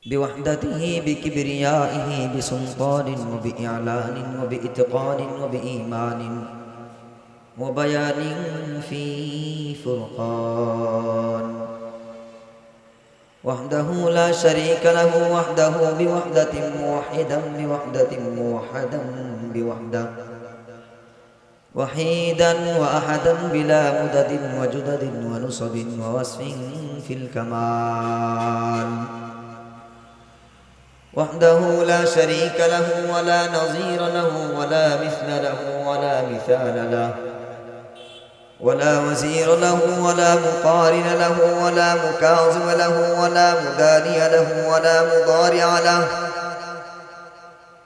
بوحدته بكبريائه بسلطان وبإعلان وبإتقان وبإيمان وبيان في فرقان. وحده لا شريك له وحده بوحدة موحدا بوحدة موحدا بوحدة وحيدا وأحدا بلا مدد وجدد ونصب ووصف في الكمال. وحده لا شريك له ولا نظير له ولا مثل له ولا مثال له ولا وزير له ولا مقارن له ولا مكاظم له ولا مداني له ولا مضارع له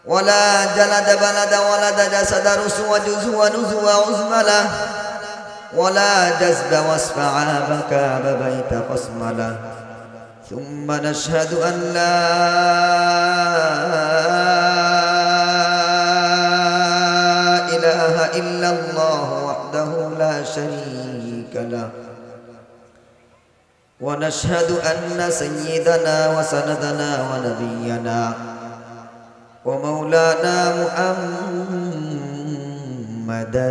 ولا جلد بلد ولد جسد رسو جزو ونزو عزم له ولا جزب وصف عاب كاب بيت قسم له. ثم نشهد أن لا إله إلا الله وحده لا شريك له. ونشهد أن سيدنا وسندنا ونبينا ومولانا محمدا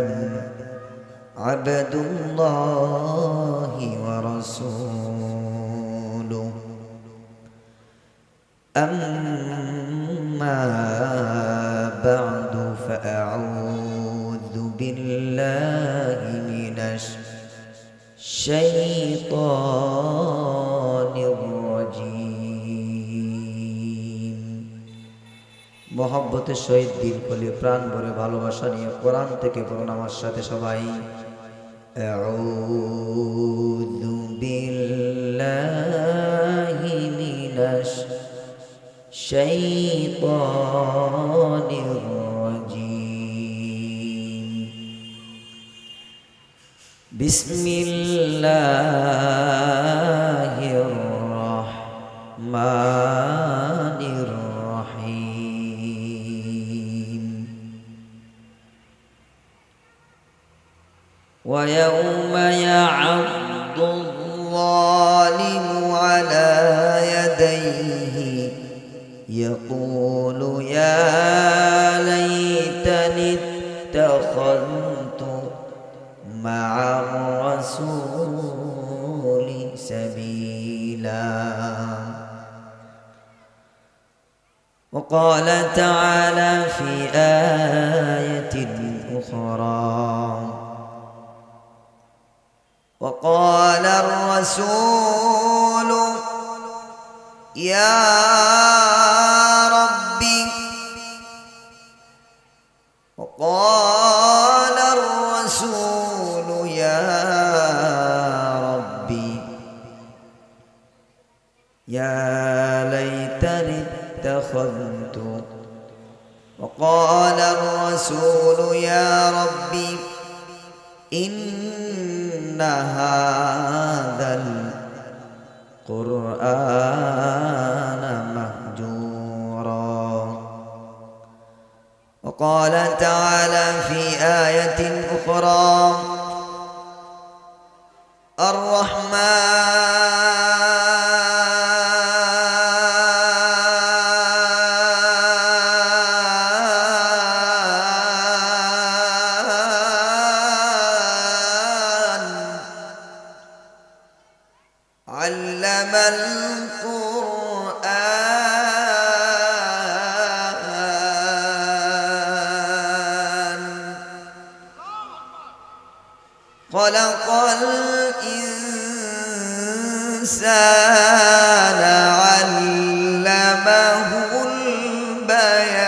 عبد الله ورسوله. أما بعد فأعوذ بالله من الشيطان الرجيم. मोहब्बतेर सहित दिल खुले प्राण भरे भालोबासा निये कुरान थेके पড়ুন আমার সাথে সবাই। আউযু বিল্লাহি মিনাশ শাইতানির রাজীম। বিসমিল্লাহির রাহমানির রাহিম। ويوم يعض الظالم على يديه يقول يا ليتني اتخذت مع الرسول سبيلا. وقال تعالى في آية أخرى وقال الرسول يا ربي وقال الرسول يا ربي يا ليتني اتخذت. وقال الرسول يا ربي إن هذا القرآن مهجورا. وقال تعالى في آية أخرى علم القرآن خلق الإنسان علمه البيان.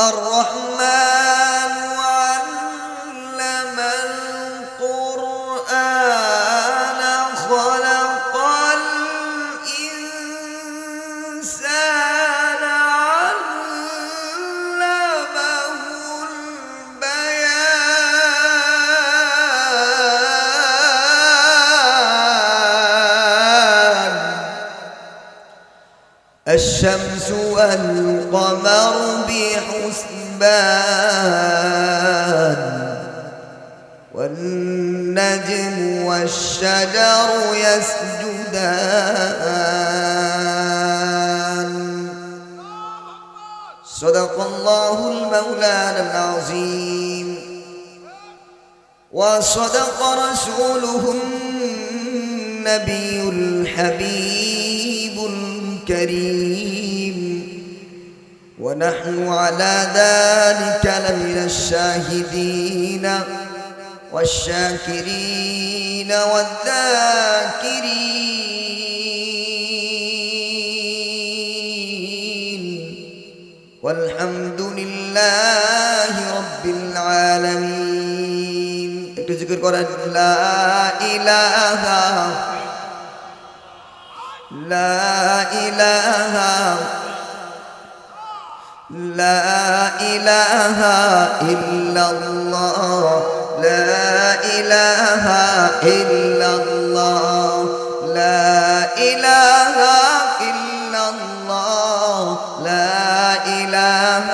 الرحمن علم القرآن خلق الإنسان علمه البيان. الشمس والقمر بحسبان والشجر يسجدان صدق الله المولانا العظيم وصدق رسوله النبي الحبيب الكريم ونحن على ذلك لمن الشاهدين والشاكرين والذاكرين والحمد لله رب العالمين. একটু জিকির করেন লা ইলাহা লা ইলাহা لا إله إلا الله لا إله إلا الله لا إله إلا الله لا إله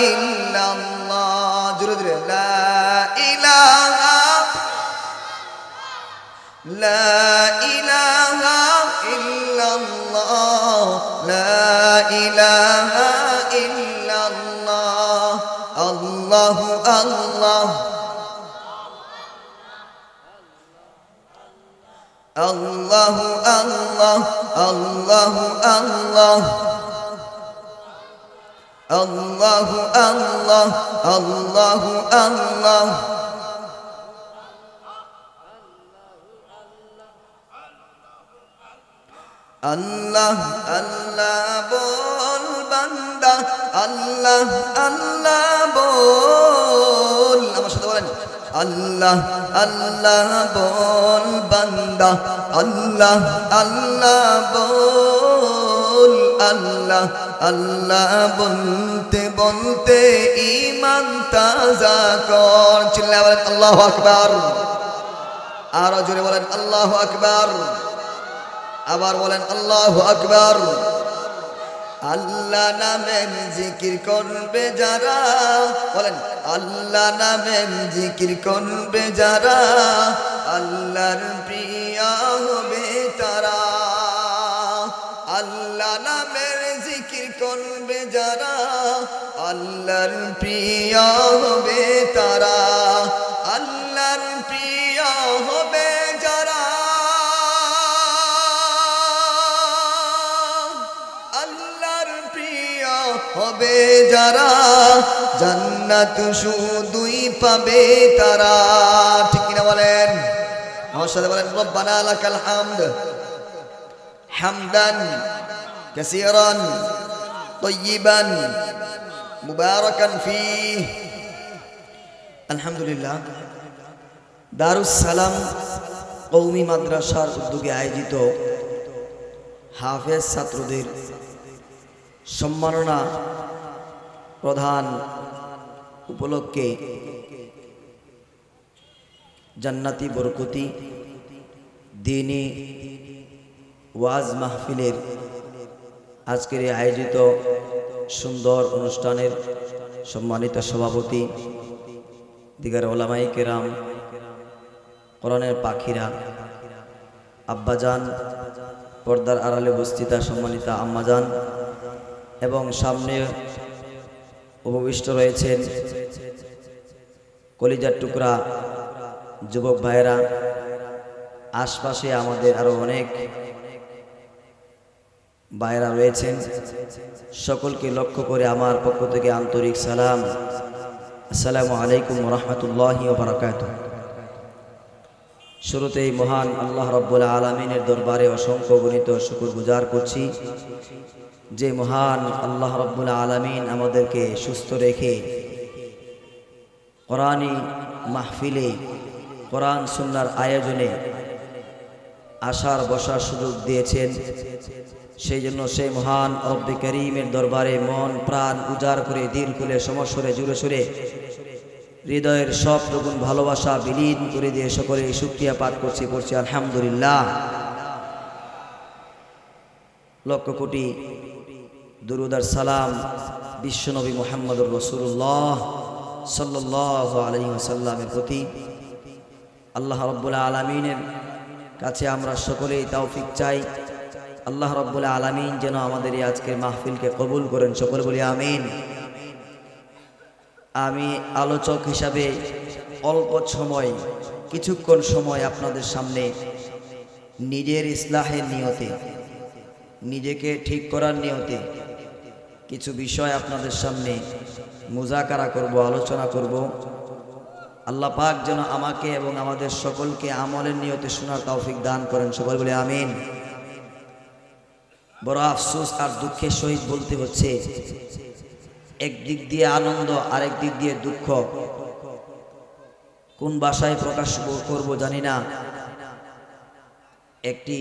إلا الله جرد لا إله لا إله إلا الله لا إله إلا الله الله الله الله الله الله الله الله الله الله الله আল্লাহ আল্লাহ বল বান্দা আল্লাহ আল্লাহ বল আমার সাথে বলেন আল্লাহ আল্লাহ বল বান্দা আল্লাহ আল্লাহ বল আল্লাহ আল্লাহ বলতে বলতে ঈমান তাজা কর চিল্লায়ে বলেন আল্লাহু আকবার আরো জোরে বলেন আল্লাহু আকবার আবার বলেন আল্লাহু আকবার আল্লাহ নামের জিকির করবে যারা বলেন আল্লাহ নামের জিকির করবে যারা আল্লাহর প্রিয় হবে তারা আল্লাহ নামের জিকির করবে যারা আল্লাহর প্রিয় হবে তারা আল্লাহর প্রিয় হবে যারা হবে যারা জান্নাত শুধুই পাবে তারা ঠিক কিনা বলেন আমার সাথে বলেন রব্বানা লাকাল হামদ হামদান কাসীরান তাইয়িবান মুবারাকান ফীহ আলহামদুলিল্লাহ দারুস সালাম কওমি মাদ্রাসার উদ্যোগে আয়োজিত হাফেজ ছাত্রদের সম্মাননা প্রধান উপলক্ষে জান্নাতি বরকতি দ্বীনি ওয়াজ মাহফিলের আজকের এই আয়োজিত সুন্দর অনুষ্ঠানের সম্মানিত সভাপতি দিগার ওলামায়ে কেরাম কোরআনের পাখিরা আব্বাজান পর্দার আড়ালে উপস্থিত সম্মানিতা আম্মাজান এবং সামনে উপবিষ্ট রয়েছেন কলিজার টুকরা যুবক ভাইয়েরা আশপাশে আমাদের আরো অনেক ভাইয়েরা রয়েছেন সকলকে লক্ষ্য করে আমার পক্ষ থেকে আন্তরিক সালাম আসসালামু আলাইকুম ওয়া রাহমাতুল্লাহি ওয়া বারাকাতুহু শুরুতেই মহান আল্লাহ রাব্বুল আলামিনের দরবারে অসংখ্য গণিত শুকরগুজার করছি যে মহান আল্লাহ রাব্বুল আলামিন আমাদেরকে সুস্থ রেখে কোরআনী মাহফিলে কোরআন সুন্নাহর আয়োজনে আসার বসার সুযোগ দিয়েছেন সেই জন্য সেই মহান রব্বে করিমের দরবারে মন প্রাণ উজাড় করে দিল খুলে সমস্বরে জুড়ে সুরে হৃদয়ের সব রকম ভালোবাসা বিলীন করে দিয়ে সকলে শুকরিয়া পাঠ করছি আলহামদুলিল্লাহ লক্ষ কোটি দুরুদ আর সালাম বিশ্বনবী মুহাম্মদুর রাসূলুল্লাহ সাল্লাল্লাহু আলাইহি ওয়াসাল্লামের প্রতি আল্লাহ রাব্বুল আলামিনের কাছে আমরা সকলেই তৌফিক চাই। আল্লাহ রাব্বুল আলামিন যেন আমাদের এই আজকের মাহফিলকে কবুল করেন, সকলে বলি আমিন। আমি আলোচক হিসাবে অল্প সময়, কিছুক্ষণ সময় আপনাদের সামনে নিজের ইসলাহের নিয়তে, নিজেকে ঠিক করার নিয়তে কিছু বিষয় আপনাদের সামনে মুজাকারা করব, আলোচনা করব। আল্লাহ পাক যেন আমাকে এবং আমাদের সকলকে আমলের নিয়তে শোনার তৌফিক দান করেন, সকল বলে আমিন। বড় আফসোস আর দুঃখের সহিত বলতে হচ্ছে, একদিক দিয়ে আনন্দ, আরেক দিক দিয়ে দুঃখ। কোন ভাষায় প্রকাশ করব জানি না। একটি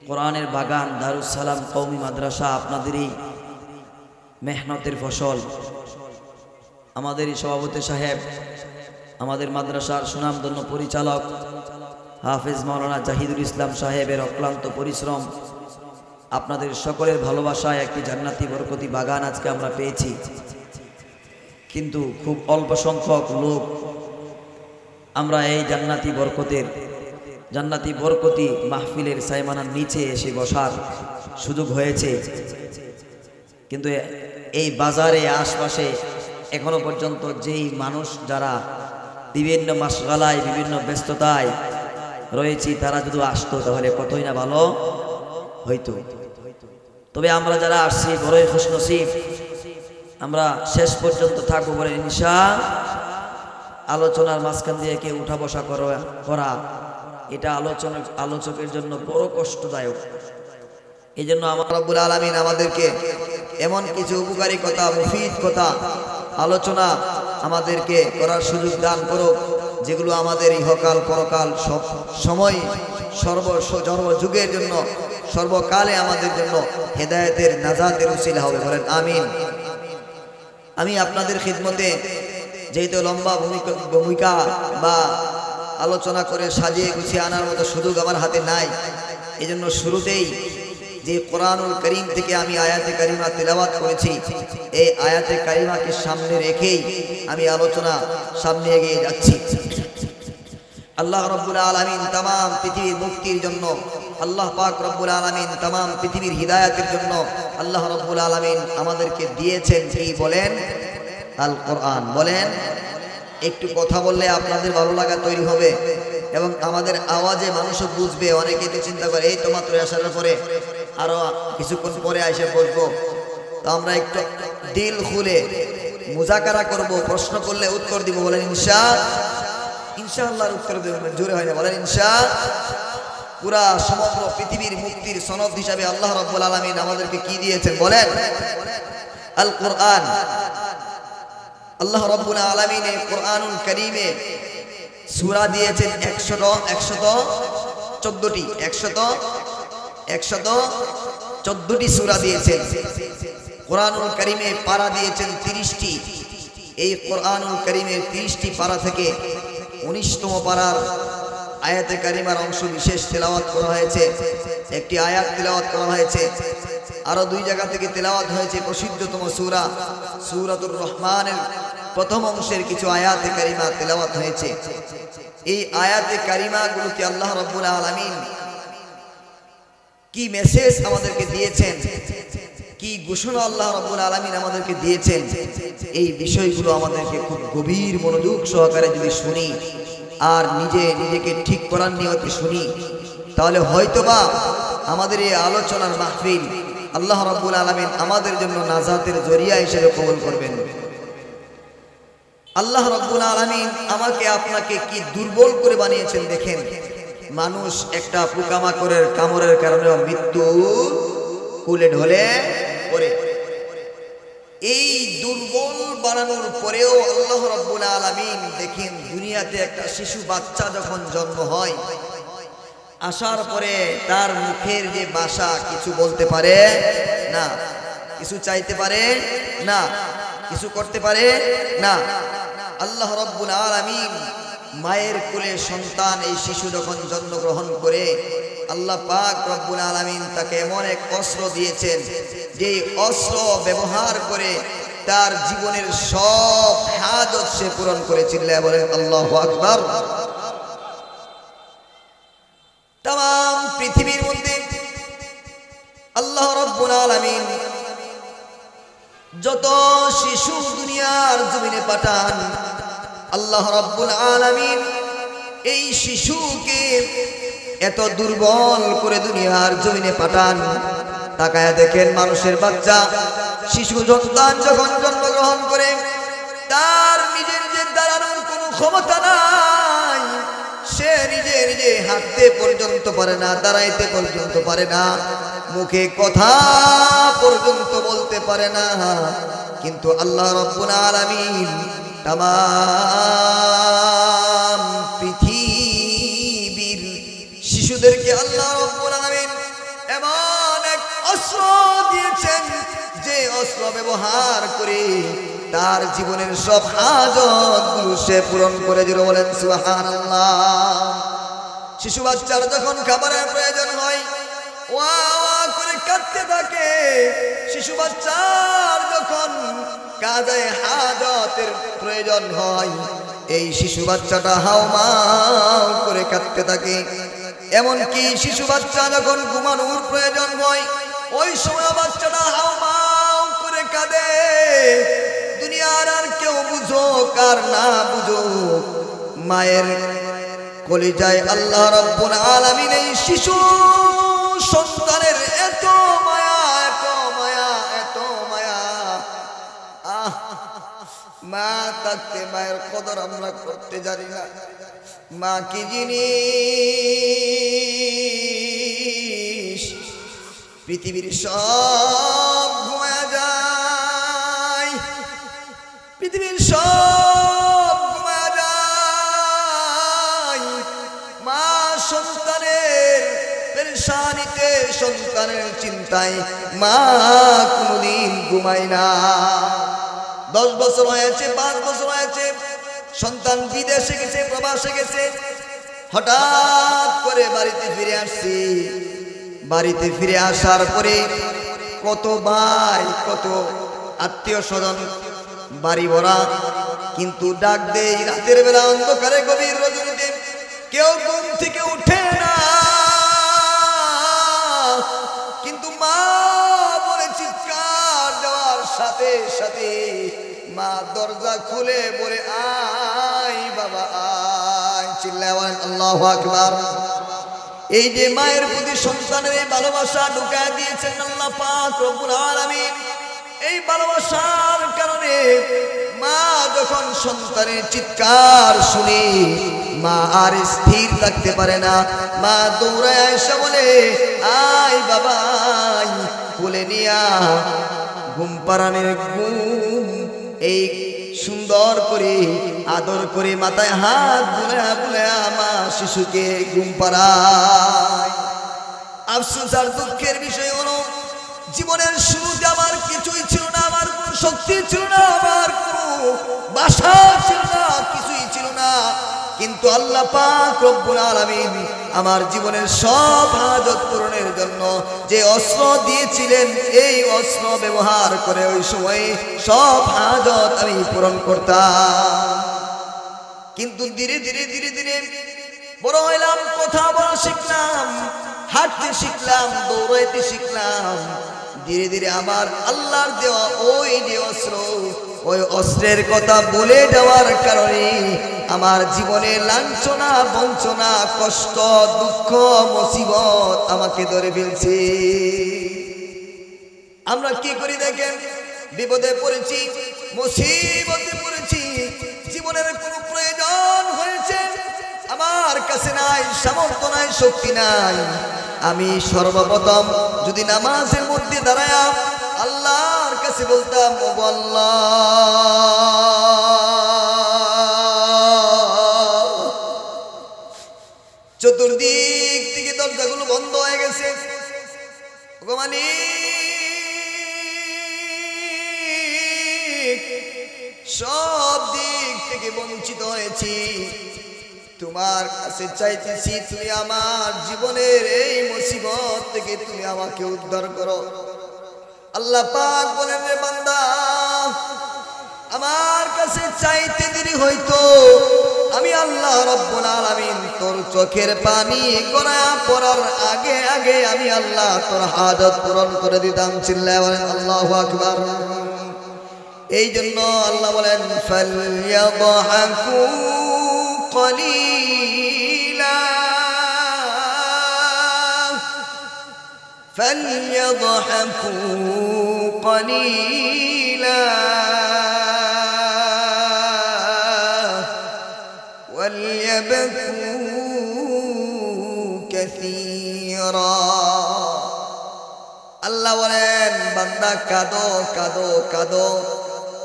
কোরআনের বাগান দারুস সালাম কওমি মাদ্রাসা আপনাদেরই মেহনতের ফসল। আমাদেরই সভাপতি সাহেব, আমাদের মাদ্রাসার সুনামধন্য পরিচালক হাফেজ মাওলানা জাহিদুল ইসলাম সাহেবের অক্লান্ত পরিশ্রম, আপনাদের সকলের ভালোবাসায় একটি জান্নাতি বরকতি বাগান আজকে আমরা পেয়েছি। কিন্তু খুব অল্প সংখ্যক লোক আমরা এই জান্নাতি বরকতি মাহফিলের সাইমানার নিচে এসে বসার সুযোগ হয়েছে। কিন্তু এই বাজারে আশপাশে এখনো পর্যন্ত যেই মানুষ যারা বিভিন্ন মাশগালায়, বিভিন্ন ব্যস্ততায় রয়েছি, তারা যদি আসতো তাহলে কতই না ভালো হইতো। তবে আমরা যারা আসছি বড়ই খুশনসিব, আমরা শেষ পর্যন্ত থাকবো বলে ইনশাআল্লাহ। আলোচনার মাঝখান দিয়ে কে উঠা বসা করা এটা আলোচকের জন্য বড় কষ্টদায়ক। এই জন্য আমার রব্বুল আলামিন আমাদেরকে এমন কিছু উপকারী কথা, মুফিদ কথা, আলোচনা আমাদেরকে করার সুযোগ দান করুক, যেগুলো আমাদের ইহকাল পরকাল সব সময় সর্বযুগের জন্য, সর্বকালে আমাদের জন্য হেদায়েতের নাজাতের উসিলা হবে, বলেন আমিন। আমি আপনাদের খিদমতে যেহেতু লম্বা ভূমিকা বা আলোচনা করে সাজিয়ে গুছিয়ে আনার মতো সুযোগ আমার হাতে নাই, এই জন্য শুরুতেই যে কোরআনুল করিম থেকে আমি আয়াতে কারিমা তেলাওয়াত করেছি, এই আয়াতে কারিমাকে সামনে রেখেই আমি আলোচনা সামনে এগিয়ে যাচ্ছি। আল্লাহ রাব্বুল আলামিন तमाम পৃথিবীর মুক্তির জন্য, আল্লাহ পাক রব্বুল আলামিন तमाम পৃথিবীর হিদায়াতের জন্য আল্লাহ রাব্বুল আলামিন আমাদেরকে দিয়েছেন কি বলেন? আল কোরআন। বলেন, একটু কথা বললে আপনাদের ভালো লাগা তৈরি হবে এবং আমাদের আওয়াজে মানুষও বুঝবে। অনেকেই তো চিন্তা করে এই তো মাত্র আসার পরে আরো কিছুক্ষণ পরে এসে বসবো। তো আমরা একটু দিল খুলে মুজাকারা করব, প্রশ্ন করলে উত্তর দিব, বলেন ইনশাআল্লাহর উত্তর দেবেন, জোরে হয় না, বলেন ইনশাআল্লাহ। পুরা সমগ্র পৃথিবীর মুক্তির সনদ হিসাবে আল্লাহ রাব্বুল আলামিন আমাদেরকে কি দিয়েছেন বলেন? আল কোরআন। আল্লাহ রাব্বুল আলামিন এই কোরআনুল কারীমে সূরা দিয়েছেন 114টি সূরা দিয়েছেন। কোরআনুল কারীমে পারা দিয়েছেন 30টি। এই কোরআনুল কারীমের 30টি পারা থেকে 19তম পারার আয়াতে কারিমার অংশ বিশেষ তেলাওয়াত করা হয়েছে। একটি আয়াত তেলাওয়াত করা হয়েছে, আরো 2 জায়গা থেকে তেলাওয়াত হয়েছে প্রসিদ্ধতম সূরা সূরাতুর রহমানের প্রথম অংশের কিছু আয়াতে কারিমা তেলাওয়াত হয়েছে। এই আয়াতে কারিমাগুলোতে আল্লাহ রাব্বুল আলামিন কি মেসেজ আমাদেরকে দিয়েছেন, কি ঘোষণা আল্লাহ রাব্বুল আলামিন আমাদেরকে দিয়েছেন, এই বিষয়গুলো আমাদেরকে খুব গভীর মনোযোগ সহকারে যদি শুনি আর নিজেকে ঠিক করার নিয়তে শুনি, তাহলে হয়তোবা আমাদের এই আলোচনার মাহফিল আল্লাহ রাব্বুল আলামিন আমাদের জন্য নাজাতের জরিয়া হিসেবে কবুল করবেন। আল্লাহ রাব্বুল আলামিন আমাকে আপনাকে কি দুর্বল করে বানিয়েছেন দেখেন। মানুষ একটা পোকামাকড়ের কামড়ের কারণে মৃত্যু কুলে ঢলে পড়ে। এই দুর্বল বানানোর পরেও আল্লাহ রাব্বুল আলামিন দেখেন, দুনিয়াতে একটা শিশু বাচ্চা যখন জন্ম হয়, আসার পরে তার মুখের যে ভাষা, কিছু বলতে পারে না, কিছু চাইতে পারে না, কিছু করতে পারে না। আল্লাহ রাব্বুল আলামিন মায়ের কোলে সন্তান, এই শিশু যখন জন্মগ্রহণ করে, আল্লাহ পাক রব্বুল আলামিন তাকে এমন এক অস্ত্র দিয়েছেন, যে অস্ত্র ব্যবহার করে তার জীবনের সব হাজত সে পূরণ করেছিল। বলেন আল্লাহু আকবার। तमाम पृथिवीर मध्य अल्लाह रब्बुल आलामीन যত শিশু দুনিয়ার জমিনে পাঠান আল্লাহ রাব্বুল আলামিন এই শিশুকে এত দুর্বল করে দুনিয়ার জমিনে পাঠান। তাকায়া দেখেন মানুষের বাচ্চা শিশু সন্তান যখন জন্মগ্রহণ করে তার নিজের যে দাঁড়ানোর কোনো ক্ষমতা নাই, সে নিজে নিজে হাঁটতে পর্যন্ত পারে না, দাঁড়াইতে পর্যন্ত পারে না, মুখে কথা পর্যন্ত বলতে পারে না। কিন্তু আল্লাহ রাব্বুল আলামিন तमाम পৃথিবীর শিশুদেরকে আল্লাহ রাব্বুল আলামিন এমন এক অস্ত্র দিয়েছেন যে অস্ত্র ব্যবহার করে তার জীবনের সব হাজতগুলো সে পূরণ করে দিল। বলেন সুবহানাল্লাহ। শিশু বাচ্চার যখন খাবারের প্রয়োজন হয় ওয়া ওয়া করে কাঁদতে থাকে, শিশু বাচ্চার যখন কাজে হাজতের প্রয়োজন হয় এই শিশু বাচ্চাটা হাউমাউ করে কাঁদতে থাকে। এমনকি শিশু বাচ্চা যখন ঘুমানোর প্রয়োজন হয় ওই সময় বাচ্চাটা হাউমাউ করে কাঁদে। দুনিয়ার আর কেউ বুঝুক আর না বুঝুক, মায়ের কলিজায় আল্লাহ রাব্বুল আলামিন এই শিশু সন্তানের এত মায়া, এত মায়া, এত মায়া। মা থাকতে মায়ের কদর আমরা করতে জানি না। মা কি জিনিস? পৃথিবীর সব ঘুমায়া যায়, পৃথিবীর সব ঘুমায়া যায়, মা সন্তানের পেরেশানিতে, সন্তানের চিন্তায় মা কোনদিন ঘুমায় না। 10 বছর হয়েছে, 5 বছর হয়েছে, সন্তান বিদেশে গেছে, প্রবাসে গেছে, হঠাৎ করে বাড়িতে ফিরে আসছি। বাড়িতে ফিরে আসার পরে কত ভাই, কত আত্মীয় স্বজন বাড়ি ভরা, কিন্তু ডাক দেই রাতের বেলা অন্ধকারে গভীর রজনীতে, কেউ ঘুম থেকে উঠে না। কিন্তু মা বলে চিৎকার দেওয়ার সাথে সাথে মা দরজা খুলে বলে আয় বাবা আয়, চিল্লায় বলেন আল্লাহু আকবার। এই যে মায়ের প্রতি সন্তানের এই ভালোবাসা ঢুকায় দিয়েছেন আল্লাহ পাক রব্বুল আলামিন, এই ভালোবাসার কারণে মা যখন সন্তানের চিৎকার শুনে মা আর স্থির থাকতে পারে না। মা দৌড়ায় এসে বলে আয় বাবা কোলে নিয়া ঘুম পাড়ানোর ঘুম, এই সুন্দর করে আদর করে মাথায় হাত বুলায়া বুলায়া মা শিশুকে ঘুম পাড়ায়। আফসোস আর দুঃখের বিষয় হলো জীবনের শুরুতে আমার কিছুই ছিল না, আমার কোনো শক্তি ছিল না, আমার কোনো বাসা ছিল না, কিছুই ছিল না। কিন্তু আল্লাহ পাক রব্বুল আলামিন আমার জীবনের সব হাজত পূরণের জন্য যে অস্ত্র দিয়েছিলেন এই অস্ত্র ব্যবহার করে ওই সময় সব হাজত আমি পূরণ করতাম। কিন্তু ধীরে ধীরে ধীরে ধীরে বড় হইলাম, কথা বলা শিখলাম, হাঁটতে শিখলাম, দৌড়াইতে শিখলাম। ধীরে ধীরে আমার আল্লাহর দেওয়া ওই যে অস্ত্র, ওই অস্ত্রের কথা বলে দেওয়ার কারণে আমার জীবনে লাঞ্ছনা, বঞ্চনা, কষ্ট, দুঃখ, মুসিবত আমাকে ধরে ফেলছে। আমরা কি করি দেখেন, বিপদে পড়েছি, মুসিবতে পড়েছি, জীবনের কোনো প্রয়োজন হয়েছে, আমার কাছে নাই, সামর্থ্য নাই, শক্তি নাই, আমি সর্বপ্রথম যদি নামাজের মধ্যে দাঁড়ায়া আল্লাহর কাছে বলতাম ও আল্লাহ চতুর্দিক থেকে দরজাগুলো বন্ধ হয়ে গেছে, সব দিক থেকে বঞ্চিত হয়েছি, তোমার কাছে চাইতেছি তুমি আমার জীবনের এই মুসিবত থেকে তুমি আমাকে উদ্ধার করো। আল্লাহ পাক বলেন রে বান্দা, আমার কাছে চাইতে দেরি হইতো, আমি আল্লাহ রব্বুল আলামিন তোর চোখের পানি গড়ায়া পড়ার আগে আগে আমি আল্লাহ তোর হাজত পূরণ করে দিতাম। চিল্লায় বলেন আল্লাহু আকবার। এই জন্য আল্লাহ বলেন ফালইয়াদহাকু কলিলা ফালইয়াদহাকু কলিলা ওয়ালইয়াবকু কাসীরা। আল্লাহ বলেন বান্দা কাঁদো কাঁদো কাঁদো,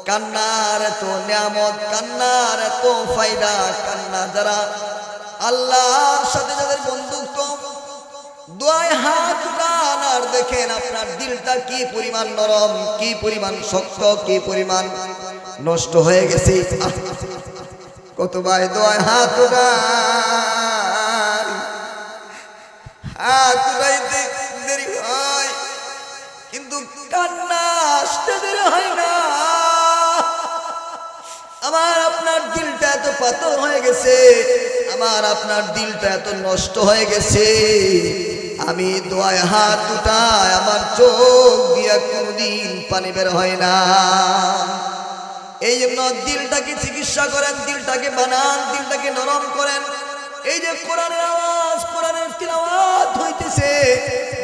কান্নার এত নিয়ামত, কান্নার এত ফায়দা, কান্না যারা আল্লাহর সাথে যাদের বন্ধুত্ব, দোয়ায় হাত উঠান আর দেখেন আপনার দিলটা কি পরিমাণ নরম, কি পরিমাণ শক্ত, কি পরিমাণ নষ্ট হয়ে গেছে। কত ভাই দোয়ায় হাত উঠান, হাত উঠাইতে দেরি হয় কিন্তু কান্না আসতে দেরি হয় না। আমার আপনার দিলটা এত পাথর হয়ে গেছে, আমার আপনার দিলটা এত নষ্ট হয়ে গেছে, আমি দোয়ায় হাত উঠাই আমার চোখ দিয়া কোনদিন পানি বের হয় না। এই জন্য দিলটাকে চিকিৎসা করেন, দিলটাকে বানান, দিলটাকে নরম করেন। এই যে কোরআনের আওয়াজ, কোরআনের তিলাওয়াত হইতেছে,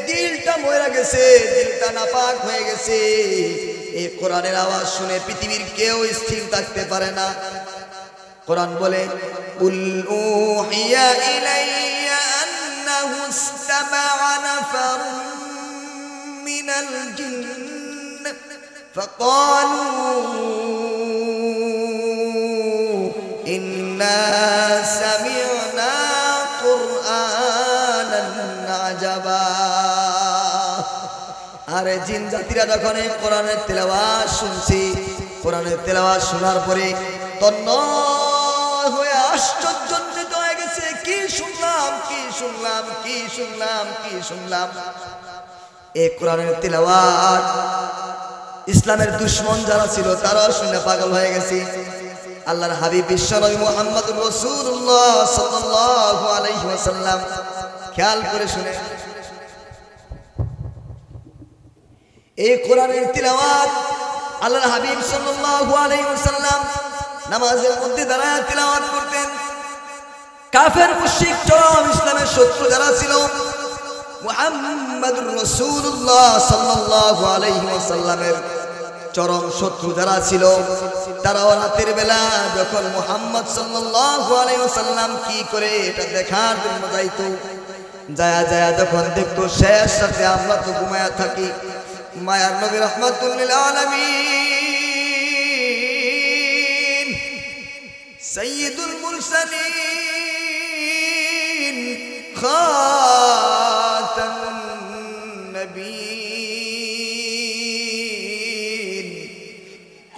দিলটা মরে গেছে, দিলটা নাপাক হয়ে গেছে। এই কোরআনের আওয়াজ শুনে পৃথিবীর কেউ স্থির থাকতে পারে না। কোরআন বলে কুল উহিয়া ইলাইয়া আন্নাহু ইসতামা'a নাফারুম মিনাল জিন্ন ফাকালু ইন্না সামি'না কুরআনান আজাবা। আরে জিন জাতিরা যখন এই কোরআনের তেলাওয়াত শুনছি, কোরআনের তেলাওয়াত শোনার পরে তন্ন হয়ে আশ্চর্যান্বিত হয়ে গেছে। কি শুনলাম, কি শুনলাম, কি শুনলাম, কি শুনলাম। এই কোরআনের তেলাওয়াত ইসলামের দুশমন যারা ছিল তারাও শুনে পাগল হয়ে গেছে। আল্লাহর হাবিব বিশ্বনবী মুহাম্মদুর রাসূলুল্লাহ সাল্লাল্লাহু আলাইহি ওয়াসাল্লাম খেয়াল করে শুনে এই কোরআনের তিলাওয়াত আল্লাহর হাবিব সাল্লাল্লাহু আলাইহি ওয়াসাল্লাম নামাজের মধ্যে দাঁড়ায় তিলাওয়াত করতেন। কাফের মুশরিক চরম ইসলামের শত্রু যারা ছিল, মুহাম্মদুর রাসূলুল্লাহ সাল্লাল্লাহু আলাইহি ওয়াসাল্লামের চরম শত্রু যারা ছিল, তারাও রাতের বেলা যখন মুহাম্মদ সাল্লাল্লাহু আলাইহি ওয়াসাল্লাম কি করে এটা দেখার জন্য যাইতো, যায়া যায়া যখন দেখতো শেষ রাতে আমরা তো ঘুমায়া থাকি, মায়ার নবী রাহমাতুল লিল আলামিন সাইয়্যিদুল মুরসালিন খাতামুন নবীন,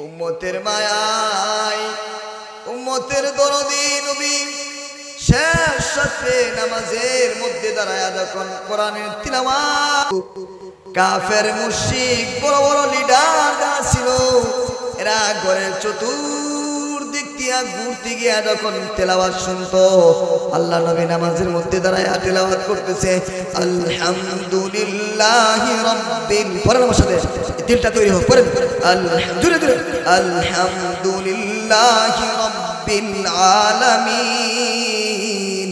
উম্মতের মায়ায় উম্মতের দরদি নবী শেষ রাতে নামাজের মধ্যে দাঁড়ায়া যখন কোরআনের তিলাওয়াত, কাফের মুশরিক বড় বড় লিডার যারা ছিল এরা ঘরের চতুর্দিক দিয়া ঘুরতে গিয়া যখন তেলাওয়াত শুনতো, আল্লাহ নবী নামাজের মধ্যে দাঁড়ায়া তেলাওয়াত করতেছে আলহামদুলিল্লাহি রাব্বিল, পড়েন আমার সাথে, দিলটা তৈরি হোক, পড়েন আলহামদুলিল্লাহি রাব্বিল আলামিন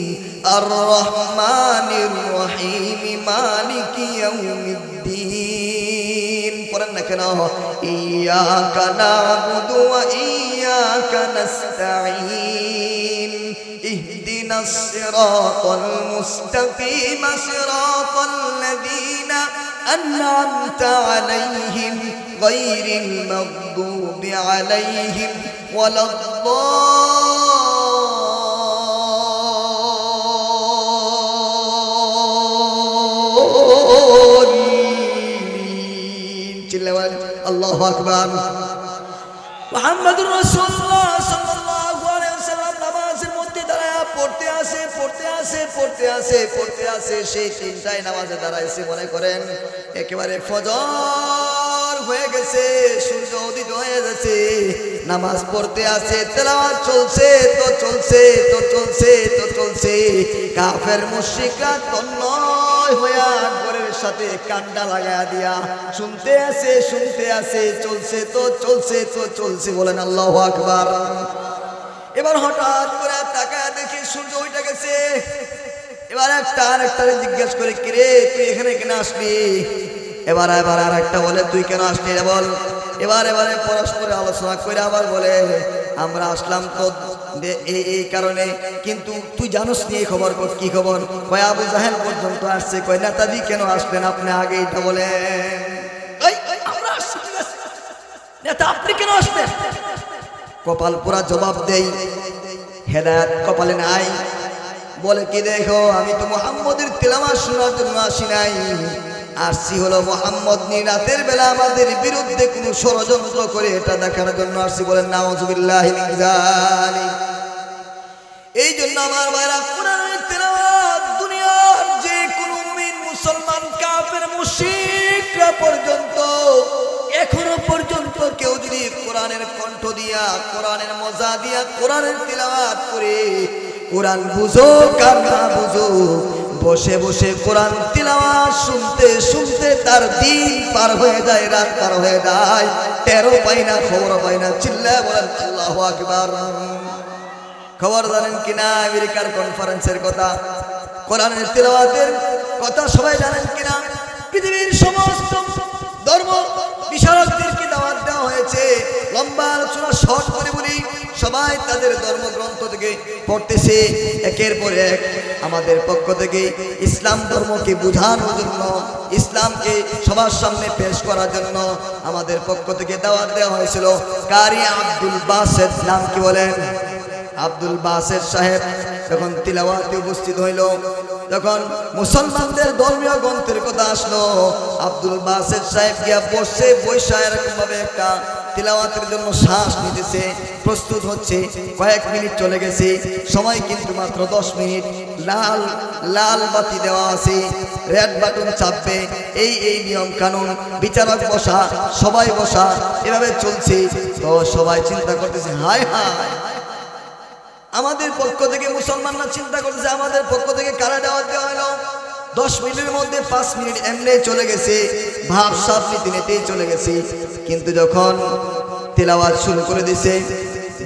আর রহমানির রহিম মালিকি ইয়াউমিদ্দিন। পড়েন না কেন? ইয়াকা না'বুদু ওয়া ইয়াকা নাস্তাঈন ইহদিনাস সিরাতাল মুস্তাকিম সিরাতাল লাযীনা আন'আমতা আলাইহিম গায়রিল মাগদুবি আলাইহিম আল্লাহু আকবার। মুহাম্মদুর রাসূলুল্লাহ সাল্লাল্লাহু আলাইহি ওয়াসাল্লাম নামাজের মধ্যে দাঁড়ায় পড়তে আসে। সেই তিনটায় নামাজে দাঁড়াইছে, মনে করেন একেবারে ফজর হয়ে গেছে, সূর্য উদিত হয়ে গেছে, নামাজ পড়তে আসে, তেলাওয়াত চলছে। কাফের মুশরিকরা তন্ময় হইয়া ঘরের সাথে কান্ডা লাগায়া দিয়া শুনতে আছে চলছে তো চলছে বলেন আল্লাহু আকবার। এবার হঠাৎ করে তাকায় দেখি সূর্য উঠে গেছে। এবার একটা আরেকটারে জিজ্ঞেস করে, কিরে তুই এখানে কেন আসলি? এবার আর একটা বলে, তুই কেন আসলি বল। এবারে পরস্পরে আলোচনা করে আবার বলে, আমরা আসলাম তো এই কারণে, কিন্তু তুই জানোস নি এই খবর? কি খবর? কয় আবু জাহেল পর্যন্ত আসছে। কয় নেতাজি কেন আসলেন আপনি আগে এটা বলেন। আমরা আসছি, নেতা আপনি কেন আসলেন? কপাল পুরা জবাব দেই, হেদায়েত কপালে নাই। বলে কি, দেখো আমি তো মুহাম্মদের তেলাওয়াত শোনার জন্য আসি নাই, আসছি হলো মুহাম্মদ রাতের বেলা আমাদের বিরুদ্ধে কোনো ষড়যন্ত্র করে এটা দেখার জন্য আসছি। বলেন নাউযুবিল্লাহি মিন যালিক। এই জন্য আমার ভাইরা, কোরআনের তেলাওয়াত দুনিয়ার যে কোনো মুমিন, মুসলমান, কাফের, মুশরিকরা পর্যন্ত এখনো পর্যন্ত কেউ যদি কোরআনের কণ্ঠ দিয়া, কোরআনের মজা দিয়া কোরআনের তেলাওয়াত করে, কোরআন বুঝো কার না বুঝো, বসে বসে কোরআন তিলাওয়াত শুনতে তার দিন পার হয়ে যায়, রাত পার হয়ে যায়, টেরও পাই না, খবর পাই না। চিল্লায় বলেন আল্লাহু আকবার। খবর জানেন কিনা আমেরিকার কনফারেন্সের কথা, কোরআনের তিলাওয়াতের কথা সবাই জানেন কিনা? পৃথিবীর সমস্ত ধর্ম বিশারদদেরকে দাওয়াত দেওয়া হয়েছে। লম্বা আলোচনা শর্ট করে বলি, সবাই তাদের ধর্মগ্রন্থ থেকে পড়তেছে একের পর এক। আমাদের পক্ষ থেকে ইসলাম ধর্মকে বোঝানোর জন্য, ইসলামকে সবার সামনে পেশ করার জন্য আমাদের পক্ষ থেকে দাওয়াত দেওয়া হয়েছিল। কারি আব্দুল বাসেত, নাম কি বলেন? আব্দুল বাসেত সাহেব যখন তিলাওয়াতে উপস্থিত হইল, যখন মুসলমানদের ধর্মীয় গ্রন্থের কথা আসলো, আব্দুল বাসেত সাহেব গিয়া বসে বৈশা এরকম ভাবে একটা তিলাওয়াতের জন্য শ্বাস নিতেছে, প্রস্তুত হচ্ছে। কয়েক মিনিট চলে গেছে, সময় কিন্তু মাত্র 10 মিনিট। লাল বাতি দেওয়া আছে, রেড বাটন চাপবে, এই নিয়ম কানুন, বিচারক বসা, সবাই বসা, এভাবে চলছে। তো সবাই চিন্তা করতেছে, হায় হায়, আমাদের পক্ষ থেকে মুসলমানরা চিন্তা করতেছে আমাদের পক্ষ থেকে কারা দাওয়াত দেওয়া হলো। 10 মিনিটের মধ্যে 5 মিনিট এমনি চলে গেছে, ভাবসাব নীতিনেতেই চলে গেছে। কিন্তু যখন তিলাওয়াত শুরু করে দিছে,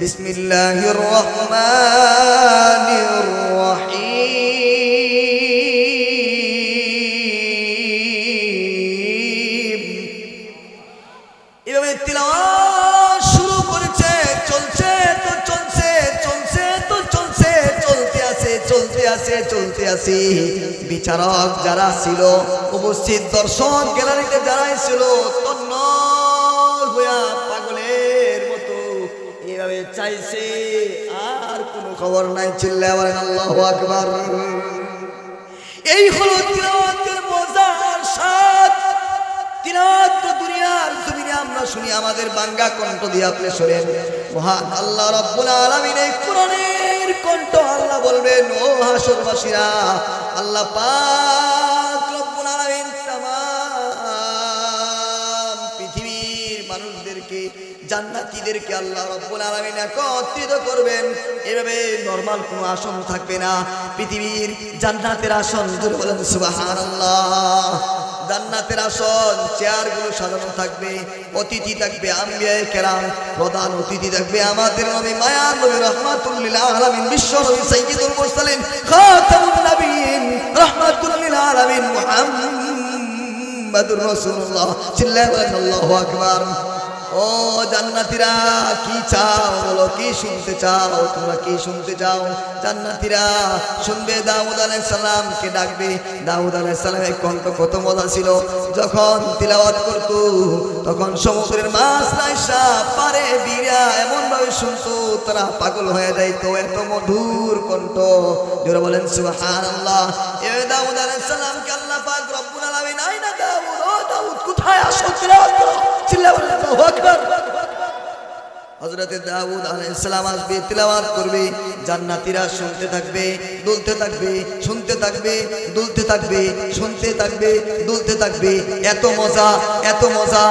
বিসমিল্লাহির রহমানির রহিম, এভাবে তিলাওয়াত শুরু করেছে। চলতে আছে। বিচারক যারা ছিল, উপস্থিত দর্শক গ্যালারিতে যারাই ছিল, তন্ময় হইয়া পাগলের মতো এভাবে চাইছে, আর কোনো খবর নাই। চিল্লায়া বলেন আল্লাহু আকবার। এই হলো তিলাওয়াতের মজার স্বাদ। তিলাওয়াত তো দুনিয়ার জমিনে আমরা শুনি, আমাদের বাংলা কণ্ঠ দিয়ে আপনি শোনেন। মহান আল্লাহ রাব্বুল আলামিন এই কোরআনের কণ্ঠ আল্লাহ বলবেন, ও হাসরবাসীরা, আল্লাহ পাক রব্বুল আলামিন তামাম পৃথিবীর মানুষদেরকে, জান্নাতীদেরকে আল্লাহ রব্বুল আলামিন একত্রিত করবেন। এভাবে নরমাল কোনো আসন থাকবে না, পৃথিবীর জান্নাতের আসন। জোরে বলেন সুবহানাল্লাহ। জান্নাতের আসন, চেয়ারগুলো সাজানো থাকবে, অতিথি থাকবে আম্বিয়ায়ে কেরাম, প্রধান অতিথি থাকবে আমাদের নবী, মায়ার নবী, রাহমাতুল লিল আলামিন, বিশ্ব নবী, সাইয়্যিদুল মুরসালিন, খাতামুন নবিয়্যিন, রাহমাতুল লিল আলামিন, মুহাম্মাদুর রাসূলুল্লাহ। চিল্লায়া বলেন আল্লাহু আকবার। ও জান্নাতীরা, কি চাও বলো? কি শুনতে চাও? তোমরা কি শুনতে চাও? জান্নাতীরা শুনবে দাউদ আলাইহিস সালামকে ডাকবে। দাউদ আলাইহিস সালামের কণ্ঠ কত মজা ছিল, যখন তিলাওয়াত করত তখন সমুদ্রের মাছ রাইসা পারে বিরা এমন ভাবে শুনতো, তারা পাগল হয়ে যাইতো, এত মধুর কণ্ঠ। যারা বলেন সুবহানাল্লাহ। এ দাউদ আলাইহিস সালামকে আল্লাহ পাক রব্বুল আলামিন, আইনা দাউদ, ও দাউদ কোথায়, আসো তিলাওয়াত করো। চিল্লায়া বলেন আল্লাহু আকবার। হযরতে দাউদ আলাইহিস সালাম আসবে, তিলাওয়াত করবে, জান্নাতীরা শুনতে থাকবে, দুলতে থাকবে, শুনতে থাকবে, দুলতে থাকবে, শুনতে থাকবে, দুলতে থাকবে। এত মজা, এত মজা,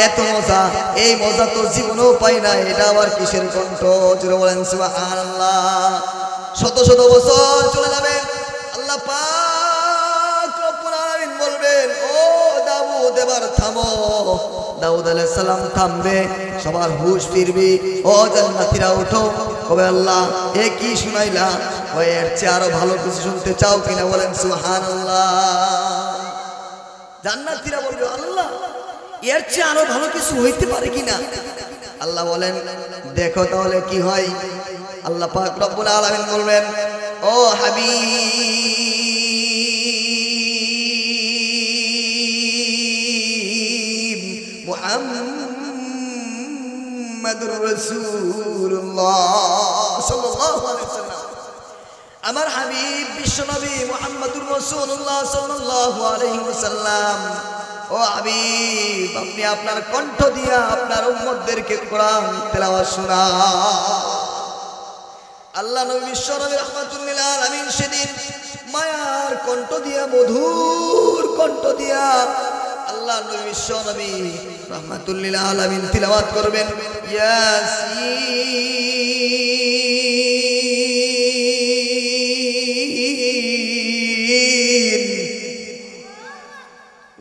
এত মজা, এই মজা তো জীবনেও পাই না। এটা আবার কিসের কণ্ঠ? জোরে বলেন সুবহানাল্লাহ। শত শত বছর চলে যাবে, আল্লাহ পাক রব্বুল আলামিন বলবেন, ও দাউদ এবার থামো। দাউদ আলাইহিস সালাম থামবে, সবার হুঁশ ফিরবে। ও জান্নাতীরা ওঠো। কবে আল্লাহ এ কি শুনাইলা? ওই এর চেয়ে আরো ভালো কিছু শুনতে চাও কিনা? বলেন সুবহানাল্লাহ। জান্নাতীরা বলবে, আল্লাহ এর চেয়ে আরো ভালো কিছু হইতে পারে কিনা? আল্লাহ বলেন, দেখো তাহলে কি হয়। আল্লাহ পাক রব্বুল আলামিন বলবেন, ও হাবিব মুহাম্মাদুর রাসূলুল্লাহ সাল্লাল্লাহু আলাইহি ওয়াসাল্লাম, আমার হাবিব বিশ্বনবী মুহাম্মাদুর রাসূলুল্লাহ সাল্লাল্লাহু আলাইহি ওয়াসাল্লাম, ও হাবিব আপনি আপনার কণ্ঠ দিয়া আপনার উম্মতদেরকে কোরআন তেলাওয়াত শোনান। আল্লাহ নবী বিশ্বনবী রাহমাতুল লিল আলামিন সেদিন মায়ার কণ্ঠ দিয়া, মধুর কণ্ঠ দিয়া আল্লাহ নবী বিশ্বনবী রাহমাতুল লিল আলামিন তিলাওয়াত করবেন, ইয়াসিন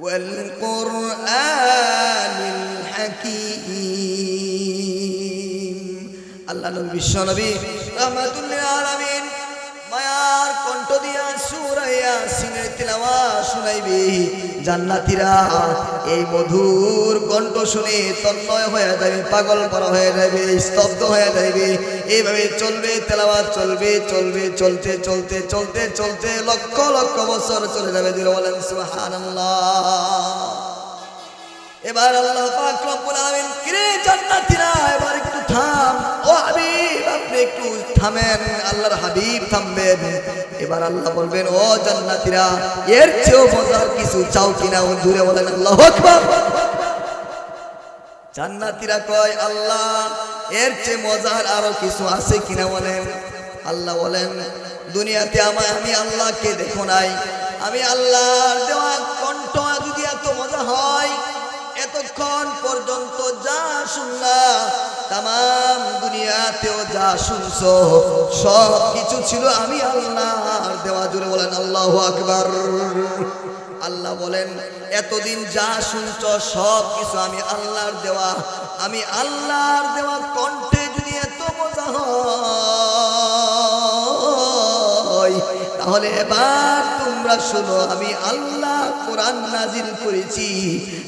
ওয়াল কুরআনিল হাকীম। আল্লাহ নবী বিশ্বনবী রাহমাতুল লিল আলামিন মায়ার কণ্ঠ দিয়া সূরা ইয়াসিনের তিলাওয়াত শুনাইবে। জান্নাতীরা এই মধুর কণ্ঠ শুনে তন্ময় হয়ে যাবে, পাগল করা হয়ে যাবে, স্তব্ধ হয়ে যাবে। এইভাবে চলবে, তেলাওয়াত চলবে, চলবে, চলতে চলতে চলতে চলতে লক্ষ লক্ষ বছর চলে যাবে। বলেন সুবহানাল্লাহ। এবার আল্লাহ পাক রব্বুল আলামিন, কিরে জান্নাতীরা এবার একটু থাম। ও হাবিব আপনি একটু থামেন। আল্লাহর হাবিব থামবেন। এবার আল্লাহ বলবেন, ও জান্নাতীরা এর চেয়েও মজার কিছু চাও কিনা? দূরে বলেন আল্লাহু আকবার। জান্নাতীরা কয়, আল্লাহ এর চেয়ে মজার আরো কিছু আছে কিনা বলেন। আল্লাহ বলেন, দুনিয়াতে আমি আল্লাহকে দেখো নাই, আমি আল্লাহর দেওয়া কণ্ঠ যদি এত মজা হয়, এতক্ষণ পর্যন্ত যা শুনলা তামাম দুনিয়াতেও যা শুনছো সব কিছু ছিল আমি আল্লাহর দেওয়া। জুড়ে বলেন আল্লাহু আকবার। আল্লাহ বলেন, এতদিন যা শুনছো সব কিছু আমি আল্লাহর দেওয়া। আমি আল্লাহর দেওয়া কণ্ঠে যদি এত মজা হয়, তাহলে এবার তোমরা শোনো, আমি আল্লাহ কোরআন নাজিল করেছি।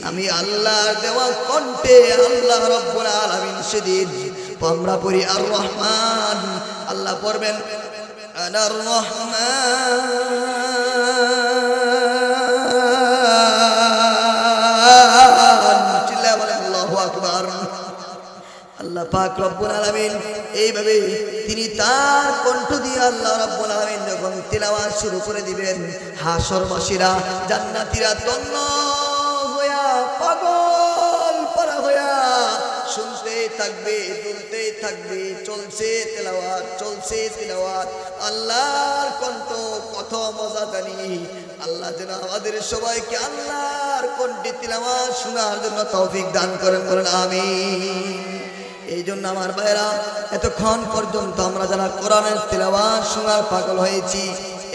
আমি আল্লাহর দেওয়া কণ্ঠে আল্লাহ রব্বুল আলামিন সেদিন আমরা পড়ি আর রহমান, আল্লাহ পড়বেন আনার রহমান। চিল্লায়া বলেন আল্লাহু আকবার। আল্লাহ পাক রব্বুল আলামিন এইভাবে তিনি তার কণ্ঠ দিয়ে আল্লাহ রব্বুল আলামিন যখন তিলাওয়াত শুরু করে দিবেন, হাসরবাসীরা জান্নাতীরা তন্ন হইয়া পাগল পারা হইয়া শুনতেই থাকবে, দুলতেই থাকবে। চলছে তেলাওয়াত, চলছে তিলাওয়াত। আল্লাহর কণ্ঠ কত মজা জানি। আল্লাহ যেন আমাদের সবাইকে আল্লাহর কণ্ঠে তিলাওয়াত শোনার জন্য তৌফিক দান করেন, বলেন আমিন। এই জন্য আমার ভাইরা, এতক্ষণ পর্যন্ত আমরা যারা কোরআনের তিলাওয়াত শোনার পাগল হয়েছি,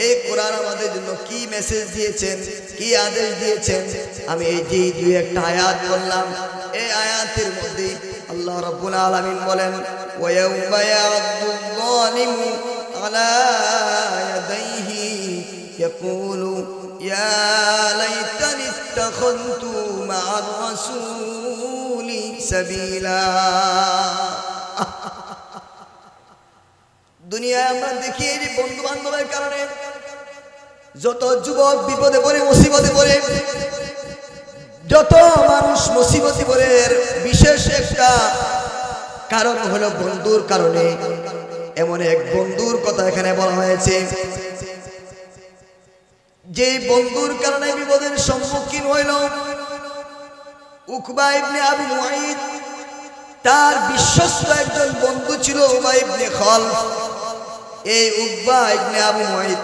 এই কোরআন আমাদের জন্য কি মেসেজ দিয়েছেন, কি আদেশ দিয়েছেন, আমি এই যে দুই একটা আয়াত বললাম, এই আয়াতের মধ্যে আল্লাহ রাব্বুল আলামিন বলেন, ওয়ায়াউমা ইয়া'আদ্দুয যালিমু আলা ইয়াদাইহি ইয়াকুলু ইয়া লাইতানি ইত্তাখাযতু মা'আর রাসূলি সাবিলা। দুনিয়ায় আমরা দেখি এই বন্ধু বান্ধবের কারণে যত যুবক বিপদে পড়ে, মুসিবতে পড়ে, যত মানুষ মুসিবতে পড়ে, বিশেষ একটা কারণ হলো বন্ধুর কারণে। এমন এক বন্ধুর কথা এখানে বলা হয়েছে, যে বন্ধুর কারণে বিপদের সম্মুখীন হইল উকবা ইবনে আবু মুআইদ। তার বিশ্বস্ত একজন বন্ধু ছিল উকবা ইবনে খালফ। এই উকবা ইবনে আবু মুআইদ,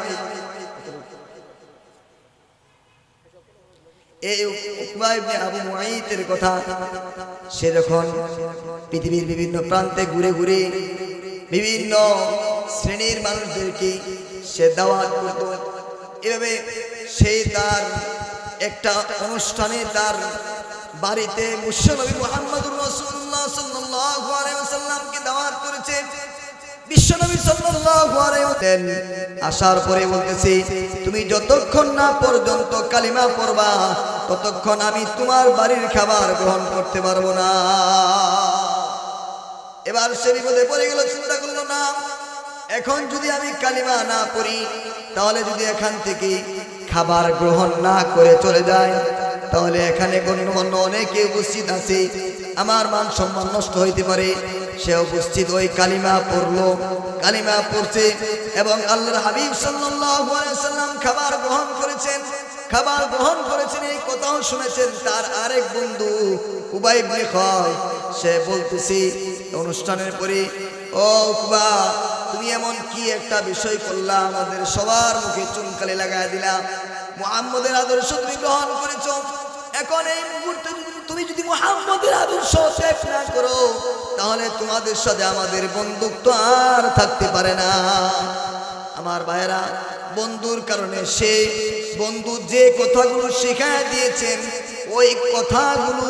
এই উকবা ইবনে আবু মুআইদের কথা, সে যখন পৃথিবীর বিভিন্ন প্রান্তে ঘুরে ঘুরে বিভিন্ন শ্রেণীর মানুষদেরকে সে দাওয়াত করত। এভাবে সেই তার একটা অনুষ্ঠানে তার বাড়িতে বিশ্বনবী মুহাম্মদুর রাসূলুল্লাহ সাল্লাল্লাহু আলাইহি ওয়াসাল্লামকে দাওয়াত করেছে। বিশ্বনবী সাল্লাল্লাহু আলাইহি ওয়াসাল্লাম আসার পরে বলতেছি, তুমি যতক্ষণ না পর্যন্ত কালিমা পড়বা ততক্ষণ আমি তোমার বাড়ির খাবার গ্রহণ করতে পারবো না। এবার সে বিপদে পড়ে গেল, চিন্তা করলো না এখন যদি আমি কালিমা না পড়ি তাহলে যদি এখান থেকে খাবার গ্রহণ না করে চলে যায় তাহলে এখানে গণ্যমান্য অনেকে উপস্থিত আছে, আমার মান সম্মান নষ্ট হইতে পারে। সে উপস্থিত ওই কালিমা পড়লো, কালিমা পড়ছে এবং আল্লাহর হাবিব সাল্লাল্লাহু আলাইহি ওয়াসাল্লাম খাবার গ্রহণ করেছেন। খাবার গ্রহণ করেছেন এই কথাও শুনেছেন তার আরেক বন্ধু উবাই ইবনে খালদ। সে বলতেছে অনুষ্ঠানের পরে, ও উকবা, তুমি এমন কি একটা বিষয় করলা, আমাদের সবার মুখে চুনকালি লাগায় দিলা, মুহাম্মদের আদর্শ তুমি গ্রহণ করেছো, এখন এই মুহূর্তে তুমি যদি মুহাম্মদের আদর্শ ত্যাগ না করো তাহলে তোমাদের সাথে আমাদের বন্ধুত্ব আর থাকতে পারে না। আমার ভাইরা, বন্ধুর কারণে সে বন্ধু যে কথাগুলো শিখায় দিয়েছেন ওই কথাগুলো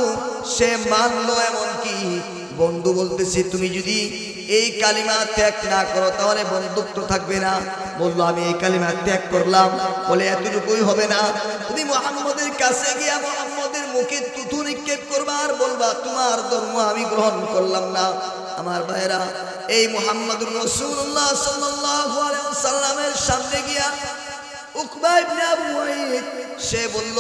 সে মানলো। এমনকি বন্ধু বলতেছে তুমি যদি এই কালিমা ত্যাগ না করো তাহলে বন্ধুত্ব থাকবে না। বললো আমি এই কালিমা ত্যাগ করলাম, বলে এতটুকুই হবে না, তুমি মুহাম্মদের কাছে গিয়া মুহাম্মদের মুখে থুতু নিক্ষেপ করবা আর বলবা তোমার ধর্ম আমি গ্রহণ করলাম না। আমার ভাইরা, এই মুহাম্মদুর রাসূলুল্লাহ সাল্লাল্লাহু আলাইহি ওয়াসাল্লামের সামনে গিয়া উকবা ইবনে আবু মুআইদ সে বলল,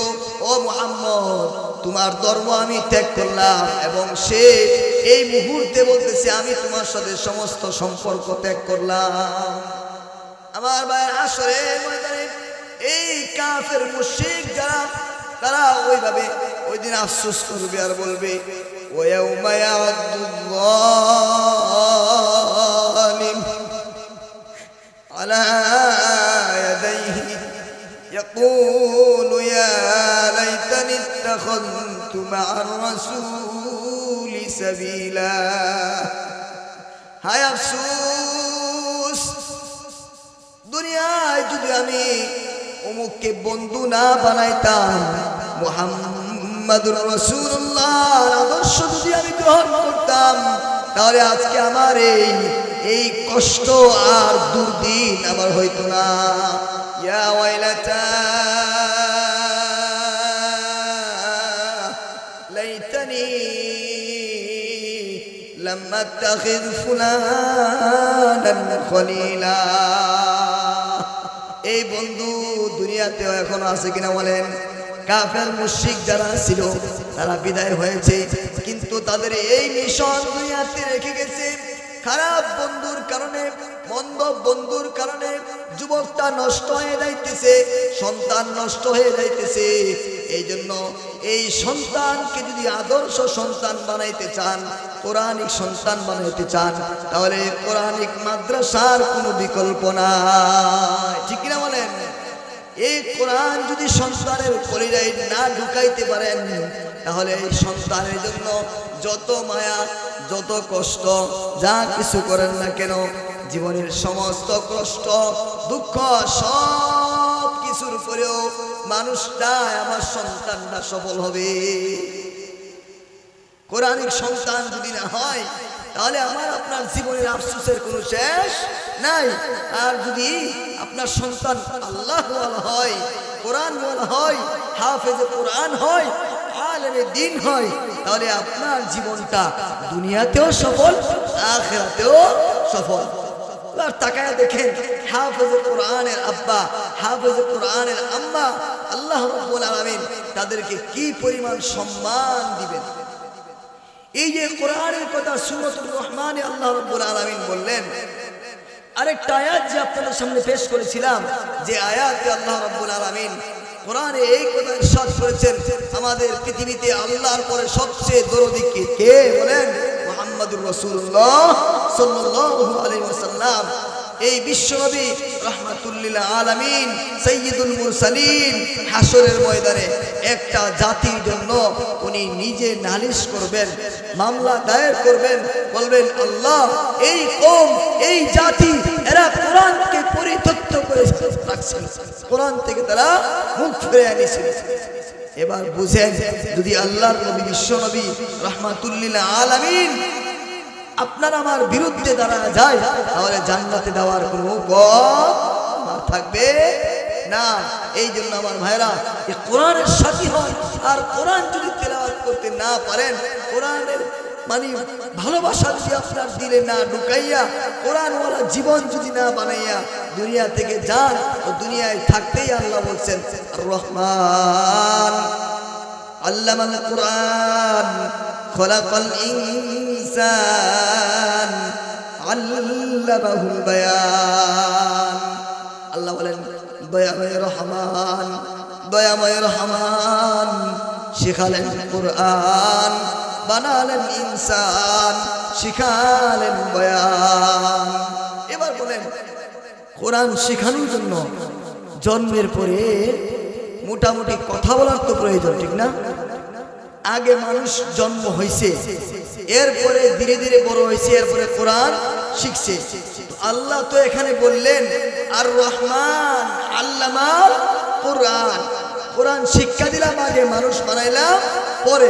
ও মুহাম্মদ, তোমার ধর্ম আমি ত্যাগ করলাম, এবং সে এই মুহূর্তে বলতেছে আমি তোমার সাথে সমস্ত সম্পর্ক ত্যাগ করলাম। আমার ভাই, আসরে ময়দানে এই কাফের মুশরিক যারা, তারা ওইভাবে ওই দিন আফসোস করবে আর বলবে, ওয়ায়াউমা ইয়াদুল্লাহিম আলা ইয়াদাইহি ইয়াকুলু ইয়া লাইতানি ইত্তাখাযতু মা'আর রাসূলি সাবিলা। হায় আফসোস, দুনিয়ায় যদি আমি অমুককে বন্ধু না বানাইতাম, মুহাম্মাদুর রাসূলুল্লাহর আদর্শ যদি আমি গ্রহণ করতাম তাহলে আজকে আমার এই কষ্ট আর দুর্দিন আমার হইতো না। ইয়া ওয়াইলাতা লাইতানি লাম আত্তাখিয ফুলানান খলিলা। এই বন্ধু দুনিয়াতেও এখনো আছে কিনা বলেন? কাফের মুশরিক যারা ছিল তারা বিদায় হয়েছে, কিন্তু তাদের এই মিশন দুনিয়াতে রেখে গেছে। খারাপ বন্ধুর কারণে, মন্দ বন্ধুর কারণে যুবকটা নষ্ট হয়ে যাইতেছে, সন্তান নষ্ট হয়ে যাইতেছে। এই জন্য এই সন্তানকে যদি আদর্শ সন্তান বানাইতে চান, কোরআনিক সন্তান বানাইতে চান, তাহলে কোরআনিক মাদ্রাসার কোনো বিকল্প নাই, ঠিক কিনা বলেন? এই কোরআন যদি সন্তানের কলিজায় না ঢুকাইতে পারেন তাহলে এই সন্তানের জন্য যত মায়া, যত কষ্ট, যা কিছু করেন না কেন, জীবনের সমস্ত কষ্ট, দুঃখ সব কিছুর পরেও মানুষটা, আমার সন্তানটা সফল হবে। কোরআনিক সন্তান যদি না হয় তাহলে আমার আপনার জীবনের আফসোসের কোনো শেষ নাই। আর যদি আপনার সন্তান আল্লাহওয়ালা হয়, কোরআনওয়ালা হয়, হাফেজে কোরআন হয়, আলেমে দ্বীন হয়, তাহলে আপনার জীবনটা দুনিয়াতেও সফল, আখিরাতেও সফল। আর তাকায়া দেখেন, হাফেজে কোরআনের আব্বা, হাফেজে কোরআনের আম্মা, আল্লাহ রাব্বুল আলামিন তাদেরকে কি পরিমাণ সম্মান দিবেন। এই যে কোরআনের কথা সূরাতুর রহমানে আল্লাহ রাব্বুল আলামিন বললেন, আরেকটা আয়াত যে আপনাদের সামনে পেশ করেছিলাম, যে আয়াতে আল্লাহ রাব্বুল আলামিন কোরআনে এই কথা ইরশাদ করেছেন, আমাদের পৃথিবীতে আল্লাহর পরে সবচেয়ে দরদি কে বলেন? মুহাম্মদুর রাসূলুল্লাহ সাল্লাল্লাহু আলাইহি ওয়াসাল্লাম। এই বিশ্বনবী রাহমাতুল লিল আলামিন, সাইয়্যিদুল মুরসালিন, হাসরের ময়দানে একটা জাতির জন্য উনি নিজে নালিশ করবেন, মামলা দায়ের করবেন, বলবেন আল্লাহ এই কওম, এই জাতি, এরা কোরআনকে পরিত্যক্ত করে রাখছে, করেছেন, কোরআন থেকে তারা মুখ ফিরিয়ে নিয়েছেন। এবার বুঝেন, যদি আল্লাহর নবী বিশ্ব নবী রাহমাতুল্লিল আলামিন আপনার আমার বিরুদ্ধে দাঁড়া যায়, তাহলে জান্নাতে দেওয়ার কোনো পথ থাকবে না। এই জন্য আমার ভাইরা, এই কোরআনের সাথী হন। আর কোরআন যদি তেলাওয়াত করতে না পারেন, কোরআনের মানে ভালোবাসা যদি আপনার দিলে না ঢুকাইয়া, কোরআনওয়ালা জীবন যদি না বানাইয়া দুনিয়া থেকে যান, তো দুনিয়ায় থাকতেই আল্লাহ বলছেন আর রহমান আল্লামাল কোরআন খলাকাল ইনসান আল্লামাহুল বায়ান। আল্লাহ বলেন দয়াময় রহমান, দয়াময় রহমান শিখালেন কোরআন, বানালেন ইনসান, শিখালেন বয়ান। এবার বলেন, কোরআন শেখানোর জন্য জন্মের পরে মোটামুটি কথা বলার তো প্রয়োজন, ঠিক না? আগে মানুষ জন্ম হয়েছে, এরপরে ধীরে ধীরে বড় হয়েছে, এরপরে কোরআন শিখছে। আল্লাহ তো এখানে বললেন আর রহমান আল্লামাল কোরআন, কোরআন শিক্ষা দিলাম আগে, মানুষ বানাইলাম পরে।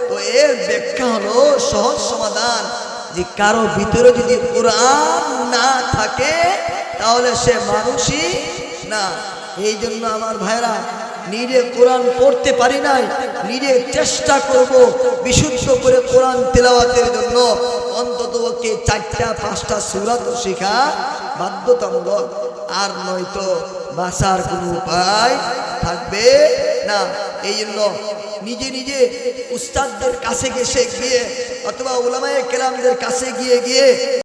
তো এর ব্যাখ্যা হলো সহজ সমাধান, যে কারো ভিতরে যদি কোরআন না থাকে তাহলে সে মানুষই না। এই জন্য আমার ভাইরা, নিজে কোরআন পড়তে পারি নাই, নিজে চেষ্টা করব বিশুদ্ধ করে কোরআন তেলাওয়াতের জন্য অন্তত ওকে 4-5টা সূরা তো শেখা বাধ্যতামূলক, আর নয়তো বাঁচার কোনো উপায় থাকবে না। এই জন্য নিজে নিজে উস্তাদদের কাছে গিয়ে অথবা উলামায়ে কেরামদের কাছে গিয়ে